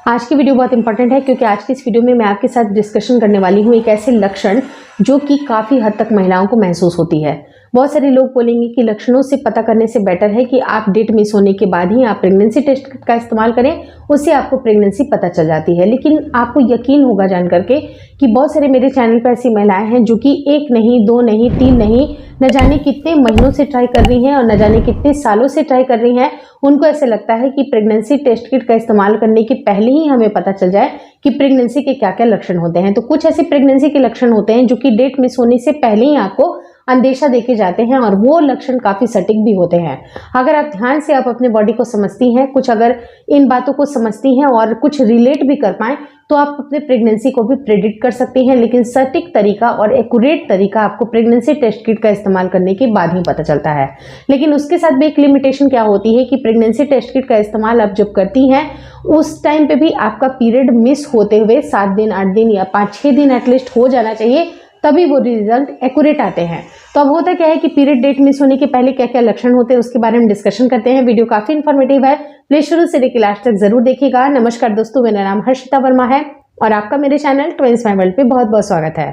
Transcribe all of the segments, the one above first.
आज की वीडियो बहुत इंपॉर्टेंट है क्योंकि आज की इस वीडियो में मैं आपके साथ डिस्कशन करने वाली हूँ एक ऐसे लक्षण जो कि काफ़ी हद तक महिलाओं को महसूस होती है। बहुत सारे लोग बोलेंगे कि लक्षणों से पता करने से बेटर है कि आप डेट मिस होने के बाद ही आप प्रेगनेंसी टेस्ट का इस्तेमाल करें, उससे आपको प्रेगनेंसी पता चल जाती है। लेकिन आपको यकीन होगा जान करके कि बहुत सारे मेरे चैनल पर ऐसी महिलाएं हैं जो कि 1 नहीं, 2 नहीं, 3 नहीं, न जाने कितने महीनों से ट्राई कर रही हैं और न जाने कितने सालों से ट्राई कर रही हैं। उनको ऐसे लगता है कि प्रेगनेंसी टेस्ट किट का इस्तेमाल करने के पहले ही हमें पता चल जाए कि प्रेगनेंसी के क्या क्या लक्षण होते हैं। तो कुछ ऐसे प्रेगनेंसी के लक्षण होते हैं जो कि डेट मिस होने से पहले ही आपको अंदेशा देके जाते हैं और वो लक्षण काफी सटीक भी होते हैं। अगर आप ध्यान से आप अपने बॉडी को समझती हैं, कुछ अगर इन बातों को समझती हैं और कुछ रिलेट भी कर पाएं तो आप अपने प्रेगनेंसी को भी प्रेडिक्ट कर सकती हैं। लेकिन सटीक तरीका और एक्यूरेट तरीका आपको प्रेगनेंसी टेस्ट किट का इस्तेमाल करने के बाद ही पता चलता है। लेकिन उसके साथ भी एक लिमिटेशन क्या होती है कि प्रेगनेंसी टेस्ट किट का इस्तेमाल आप जब करती हैं उस टाइम पे भी आपका पीरियड मिस होते हुए 7 दिन, 8 दिन या 5-6 दिन एटलीस्ट हो जाना चाहिए, तभी वो रिजल्ट एक्यूरेट आते हैं। तो अब होता क्या है कि पीरियड डेट मिस होने के पहले क्या क्या लक्षण होते हैं उसके बारे में डिस्कशन करते हैं। वीडियो काफी इन्फॉर्मेटिव है, प्लीज शुरू से लेकर लास्ट तक जरूर देखिएगा। नमस्कार दोस्तों, मेरा नाम हर्षिता वर्मा है और आपका मेरे चैनल ट्विंस माय वर्ल्ड पे बहुत बहुत स्वागत है।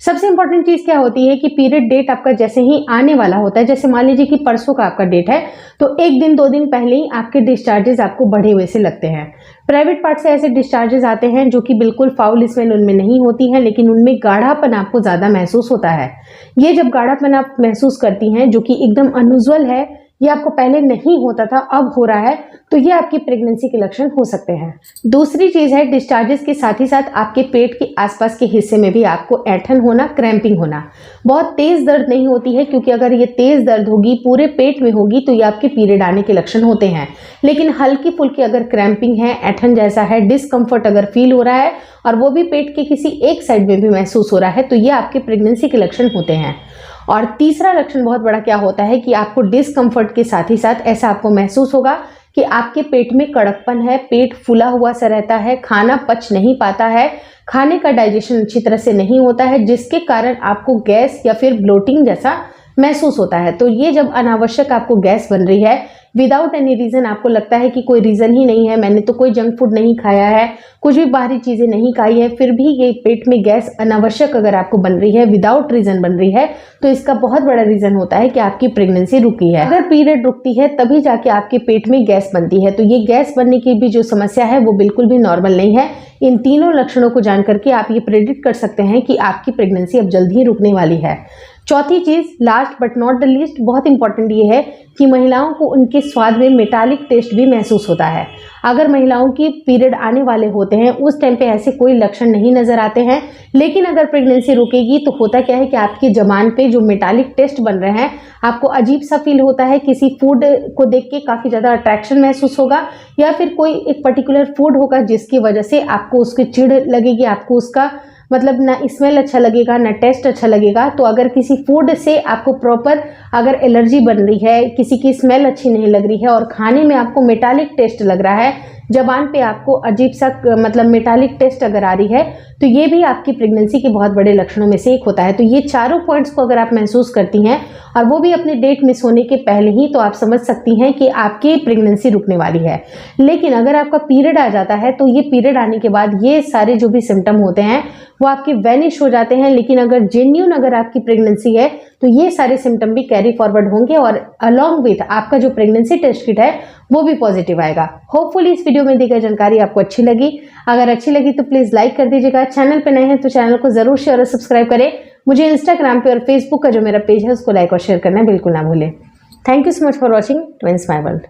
सबसे इंपॉर्टेंट चीज क्या होती है कि पीरियड डेट आपका जैसे ही आने वाला होता है, जैसे मान लीजिए कि परसों का आपका डेट है तो 1 दिन 2 दिन पहले ही आपके डिस्चार्जेस आपको बढ़े हुए से लगते हैं। प्राइवेट पार्ट से ऐसे डिस्चार्जेस आते हैं जो कि बिल्कुल फाउल स्मेल उनमें नहीं होती है, लेकिन उनमें गाढ़ापन आपको ज्यादा महसूस होता है। ये जब गाढ़ापन आप महसूस करती हैं जो कि एकदम अनयूजुअल है, ये आपको पहले नहीं होता था अब हो रहा है, तो ये आपकी प्रेगनेंसी के लक्षण हो सकते हैं। दूसरी चीज है डिस्चार्जेस के साथ ही साथ आपके पेट के आसपास के हिस्से में भी आपको ऐंठन होना, क्रैम्पिंग होना। बहुत तेज दर्द नहीं होती है क्योंकि अगर ये तेज दर्द होगी पूरे पेट में होगी तो ये आपके पीरियड आने के लक्षण होते हैं। लेकिन हल्की फुल्की अगर क्रैम्पिंग है, ऐंठन जैसा है, डिस्कम्फर्ट अगर फील हो रहा है और वो भी पेट के किसी एक साइड में भी महसूस हो रहा है तो ये आपके प्रेगनेंसी के लक्षण होते हैं। और तीसरा लक्षण बहुत बड़ा क्या होता है कि आपको डिस्कम्फर्ट के साथ ही साथ ऐसा आपको महसूस होगा कि आपके पेट में कड़कपन है, पेट फूला हुआ सा रहता है, खाना पच नहीं पाता है, खाने का डाइजेशन अच्छी तरह से नहीं होता है, जिसके कारण आपको गैस या फिर ब्लोटिंग जैसा महसूस होता है। तो ये जब अनावश्यक आपको गैस बन रही है विदाउट एनी रीजन, आपको लगता है कि कोई रीजन ही नहीं है, मैंने तो कोई जंक फूड नहीं खाया है, कुछ भी बाहरी चीजें नहीं खाई है, फिर भी ये पेट में गैस अनावश्यक अगर आपको बन रही है, विदाउट रीजन बन रही है, तो इसका बहुत बड़ा रीजन होता है कि आपकी प्रेगनेंसी रुकी है। अगर पीरियड रुकती है तभी जाके आपके पेट में गैस बनती है, तो ये गैस बनने की भी जो समस्या है वो बिल्कुल भी नॉर्मल नहीं है। इन तीनों लक्षणों को जान करके आप ये प्रेडिक्ट कर सकते हैं कि आपकी प्रेगनेंसी अब जल्द ही रुकने वाली है। चौथी चीज, last but not the least, बहुत इंपॉर्टेंट ये है कि महिलाओं को उनके स्वाद में मेटालिक टेस्ट भी महसूस होता है। अगर महिलाओं की पीरियड आने वाले होते हैं उस टाइम पे ऐसे कोई लक्षण नहीं नजर आते हैं, लेकिन अगर प्रेगनेंसी रुकेगी तो होता क्या है कि आपके जबान पे जो मेटालिक टेस्ट बन रहे हैं आपको अजीब सा फील होता है, किसी फूड को देख के काफी ज्यादा अट्रैक्शन महसूस होगा या फिर कोई एक पर्टिकुलर फूड होगा जिसकी वजह से आपको उसकी चिढ़ लगेगी, आपको उसका मतलब ना स्मेल अच्छा लगेगा ना टेस्ट अच्छा लगेगा। तो अगर किसी फूड से आपको प्रॉपर अगर एलर्जी बन रही है, किसी की स्मेल अच्छी नहीं लग रही है और खाने में आपको मेटालिक टेस्ट लग रहा है, जबान पे आपको अजीब सा मतलब मेटालिक टेस्ट अगर आ रही है, तो ये भी आपकी प्रेगनेंसी के बहुत बड़े लक्षणों में से एक होता है। तो ये चारों पॉइंट्स को अगर आप महसूस करती हैं और वो भी अपने डेट मिस होने के पहले ही, तो आप समझ सकती हैं कि आपकी प्रेगनेंसी रुकने वाली है। लेकिन अगर आपका पीरियड आ जाता है तो ये पीरियड आने के बाद ये सारे जो भी सिम्टम होते हैं वो आपके वैनिश हो जाते हैं। लेकिन अगर जेन्युइन अगर आपकी प्रेगनेंसी है तो ये सारे सिम्टम भी कैरी फॉरवर्ड होंगे और अलॉन्ग विथ आपका जो प्रेगनेंसी टेस्ट किट है वो भी पॉजिटिव आएगा। होपफुली इस वीडियो में दी गई जानकारी आपको अच्छी लगी। अगर अच्छी लगी तो प्लीज लाइक कर दीजिएगा, चैनल पे नए हैं तो चैनल को जरूर शेयर और सब्सक्राइब करें। मुझे इंस्टाग्राम पे और फेसबुक का जो मेरा पेज है उसको लाइक और शेयर करना बिल्कुल ना भूलें। Thank you so much for watching twins my world.